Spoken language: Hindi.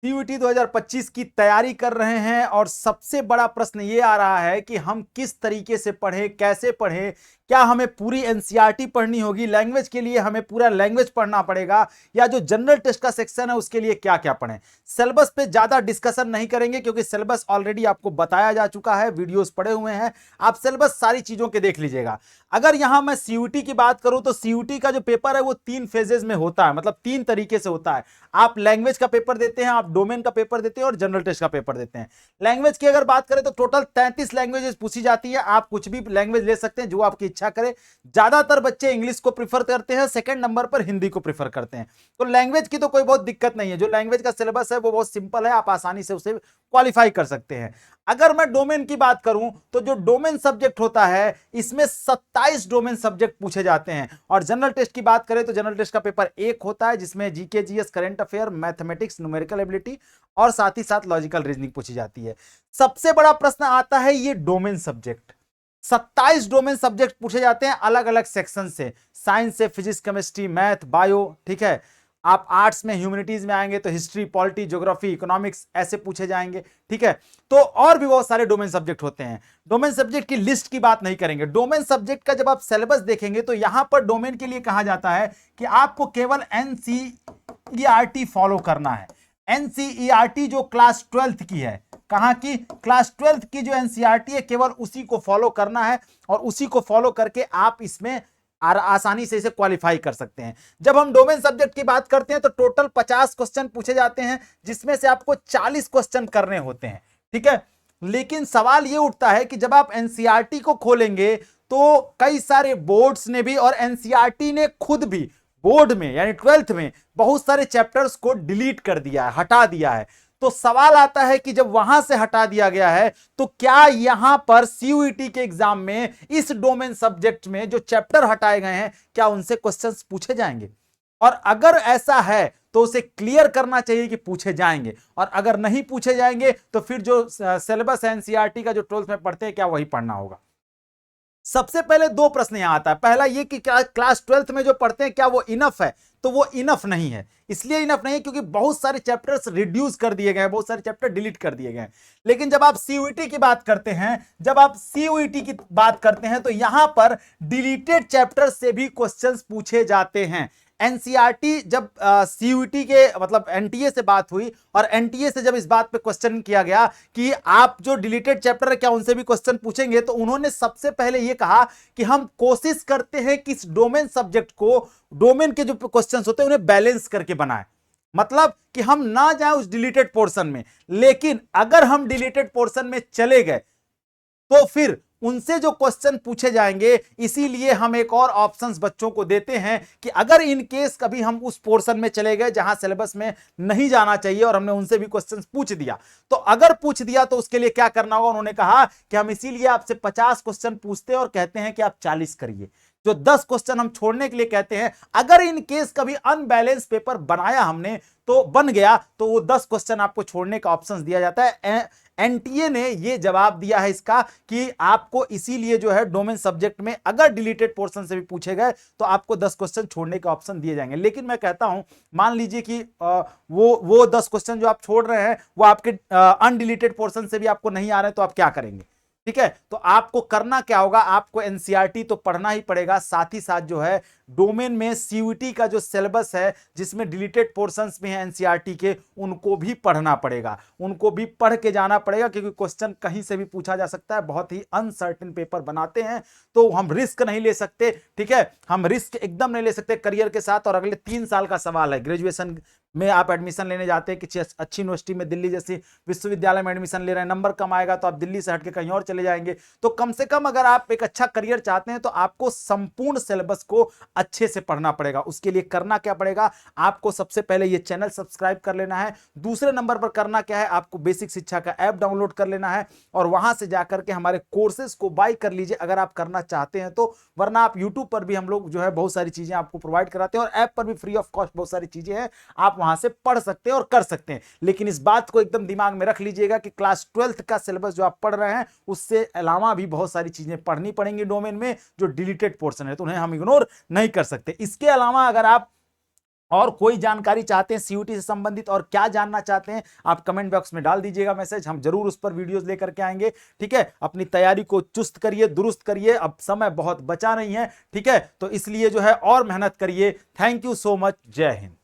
सीयूईटी 2025 की तैयारी कर रहे हैं और सबसे बड़ा प्रश्न ये आ रहा है कि हम किस तरीके से पढ़ें, कैसे पढ़ें। क्या हमें पूरी एनसीईआरटी पढ़नी होगी, लैंग्वेज के लिए हमें पूरा लैंग्वेज पढ़ना पड़ेगा, या जो जनरल टेस्ट का सेक्शन है उसके लिए क्या क्या पढ़ें। सिलेबस पे ज्यादा डिस्कशन नहीं करेंगे क्योंकि सिलेबस ऑलरेडी आपको बताया जा चुका है, वीडियोस पड़े हुए हैं, आप सिलेबस सारी चीजों के देख लीजिएगा। अगर यहां मैं सीयूईटी की बात करूं तो सीयूईटी का जो पेपर है वो 3 फेजेस में होता है, मतलब 3 तरीके से होता है। आप लैंग्वेज का पेपर देते हैं, आप डोमेन का पेपर देते हैं और जनरल टेस्ट का पेपर देते हैं। लैंग्वेज की अगर बात करें तो टोटल 33 लैंग्वेजेस पूछी जाती है, आप कुछ भी लैंग्वेज ले सकते हैं जो आपकी इच्छा करे। ज्यादातर बच्चे इंग्लिश को प्रीफर करते हैं, सेकंड नंबर पर हिंदी को प्रीफर करते हैं। तो लैंग्वेज की तो कोई बहुत दिक्कत नहीं है, जो लैंग्वेज का सिलेबस है वो बहुत सिंपल है, आप आसानी से उसे क्वालिफाई कर सकते हैं। अगर मैं डोमेन की बात करूं तो जो डोमेन सब्जेक्ट होता है इसमें 27 डोमेन सब्जेक्ट पूछे जाते हैं। और जनरल टेस्ट की बात करें तो जनरल टेस्ट का पेपर एक होता है जिसमें GK GS, current affair, mathematics, numerical ability और साथ ही साथ लॉजिकल रीजनिंग पूछी जाती है। सबसे बड़ा प्रश्न आता है ये डोमेन सब्जेक्ट। 27 डोमेन सब्जेक्ट पूछे जाते हैं अलग अलग सेक्शन से, साइंस से फिजिक्स, केमिस्ट्री, मैथ, बायो, ठीक है। आप आर्ट्स में, ह्यूमैनिटीज में आएंगे तो हिस्ट्री, पॉलिटी, ज्योग्राफी, इकोनॉमिक्स ऐसे पूछे जाएंगे, ठीक है। तो और भी बहुत सारे डोमेन सब्जेक्ट होते हैं। डोमेन सब्जेक्ट की लिस्ट की बात नहीं करेंगे, डोमेन सब्जेक्ट का जब आप सिलेबस देखेंगे तो यहां पर डोमेन के लिए कहा जाता है कि आपको केवल एनसीईआरटी फॉलो करना है। एनसीईआरटी जो क्लास 12th की है, कहां की, क्लास 12th की जो एनसीईआरटी है केवल उसी को फॉलो करना है और उसी को फॉलो करके आप इसमें आसानी से इसे क्वालिफाई कर सकते हैं। जब हम डोमेन सब्जेक्ट की बात करते हैं तो टोटल 50 क्वेश्चन पूछे जाते हैं जिसमें से आपको 40 क्वेश्चन करने होते हैं, ठीक है। लेकिन सवाल यह उठता है कि जब आप एनसीईआरटी को खोलेंगे तो कई सारे बोर्ड्स ने भी और एनसीईआरटी ने खुद भी बोर्ड में यानी 12th में बहुत सारे चैप्टर्स को डिलीट कर दिया है, हटा दिया है। तो सवाल आता है कि जब वहां से हटा दिया गया है तो क्या यहां पर सीयूईटी के एग्जाम में इस डोमेन सब्जेक्ट में जो चैप्टर हटाए गए हैं क्या उनसे क्वेश्चंस पूछे जाएंगे। और अगर ऐसा है तो उसे क्लियर करना चाहिए कि पूछे जाएंगे, और अगर नहीं पूछे जाएंगे तो फिर जो सिलेबस है एनसीईआरटी का जो 12th में पढ़ते हैं क्या वही पढ़ना होगा। सबसे पहले दो प्रश्न यहां आता है। पहला ये कि क्या क्लास 12th में जो पढ़ते हैं क्या वो इनफ है, तो वो इनफ नहीं है। इसलिए इनफ नहीं है क्योंकि बहुत सारे चैप्टर्स रिड्यूस कर दिए गए हैं, बहुत सारे चैप्टर डिलीट कर दिए गए हैं। लेकिन जब आप सीयूईटी की बात करते हैं, जब आप सीयूईटी की बात करते हैं तो यहां पर डिलीटेड चैप्टर से भी क्वेश्चंस पूछे जाते हैं। एनसीईआरटी जब सीयूईटी के मतलब एनटीए से बात हुई और एनटीए से जब इस बात पे क्वेश्चन किया गया कि आप जो डिलीटेड चैप्टर है क्या उनसे भी क्वेश्चन पूछेंगे, तो उन्होंने सबसे पहले यह कहा कि हम कोशिश करते हैं कि इस डोमेन सब्जेक्ट को, डोमेन के जो क्वेश्चंस होते हैं उन्हें बैलेंस करके बनाए। मतलब कि हम ना जाए उस डिलीटेड पोर्शन में, लेकिन अगर हम डिलीटेड पोर्शन में चले गए तो फिर उनसे जो क्वेश्चन पूछे जाएंगे, इसीलिए हम एक और ऑप्शंस बच्चों को देते हैं कि अगर इन केस कभी हम उस पोर्शन में चले गए जहां सिलेबस में नहीं जाना चाहिए और हमने उनसे भी क्वेश्चंस पूछ दिया, तो अगर पूछ दिया तो उसके लिए क्या करना होगा। उन्होंने कहा कि हम इसीलिए आपसे 50 क्वेश्चन पूछते हैं और कहते हैं कि आप 40 करिए, जो 10 क्वेश्चन हम छोड़ने के लिए कहते हैं। अगर इन केस कभी अनबैलेंस पेपर बनाया हमने तो बन गया तो वो 10 क्वेश्चन आपको छोड़ने का ऑप्शन दिया जाता है। एनटीए ने ये जवाब दिया है इसका कि आपको इसीलिए जो है डोमेन सब्जेक्ट में अगर डिलीटेड पोर्शन से भी पूछे गए तो आपको 10 क्वेश्चन छोड़ने का ऑप्शन दिए जाएंगे। लेकिन मैं कहता हूं मान लीजिए कि वो 10 क्वेश्चन जो आप छोड़ रहे हैं वो आपके अनडिलीटेड पोर्शन से भी आपको नहीं आ रहे हैं, तो आप क्या करेंगे, ठीक है। तो आपको करना क्या होगा, आपको एनसीईआरटी तो पढ़ना ही पड़ेगा, साथ ही साथ जो है डोमेन में सीयूईटी का जो सिलेबस है जिसमें डिलीटेड पोर्शंस में है एनसीईआरटी के, उनको भी पढ़ना पड़ेगा, उनको भी पढ़ के जाना पड़ेगा क्योंकि क्वेश्चन कहीं से भी पूछा जा सकता है। बहुत ही अनसर्टेन पेपर बनाते हैं तो हम रिस्क नहीं ले सकते, ठीक है। हम रिस्क एकदम नहीं ले सकते करियर के साथ। और अगले 3 साल का सवाल है, ग्रेजुएशन में आप एडमिशन लेने जाते हैं किसी अच्छी यूनिवर्सिटी में, दिल्ली जैसी विश्वविद्यालय में एडमिशन ले रहे हैं, नंबर कम आएगा तो आप दिल्ली से हटके कहीं और चले जाएंगे। तो कम से कम अगर आप एक अच्छा करियर चाहते हैं तो आपको संपूर्ण सिलेबस को अच्छे से पढ़ना पड़ेगा। उसके लिए करना क्या पड़ेगा, आपको सबसे पहले ये चैनल सब्सक्राइब कर लेना है। दूसरे नंबर पर करना क्या है, आपको बेसिक शिक्षा का ऐप डाउनलोड कर लेना है और वहां से जाकर के हमारे कोर्सेज को बाय कर लीजिए अगर आप करना चाहते हैं तो। वरना आप यूट्यूब पर भी हम लोग जो है बहुत सारी चीजें आपको प्रोवाइड कराते हैं और ऐप पर भी फ्री ऑफ कॉस्ट बहुत सारी चीजें हैं, आप वहां से पढ़ सकते हैं और कर सकते हैं। लेकिन इस बात को एकदम दिमाग में रख लीजिएगा कि क्लास 12th का सिलेबस जो आप पढ़ रहे हैं उससे अलावा भी बहुत सारी चीजें पढ़नी पड़ेंगी डोमेन में जो डिलीटेड पोर्शन है, तो उन्हें हम इग्नोर नहीं कर सकते। इसके अलावा अगर आप और कोई जानकारी चाहते हैं सीयूटी से संबंधित और क्या जानना चाहते हैं, आप कमेंट बॉक्स में डाल दीजिएगा मैसेज, हम जरूर उस पर वीडियोस लेकर के आएंगे। ठीक है, अपनी तैयारी को चुस्त करिए, दुरुस्त करिए, अब समय बहुत बचा नहीं है। ठीक है, तो इसलिए जो है और मेहनत करिए। थैंक यू सो मच, जय हिंद।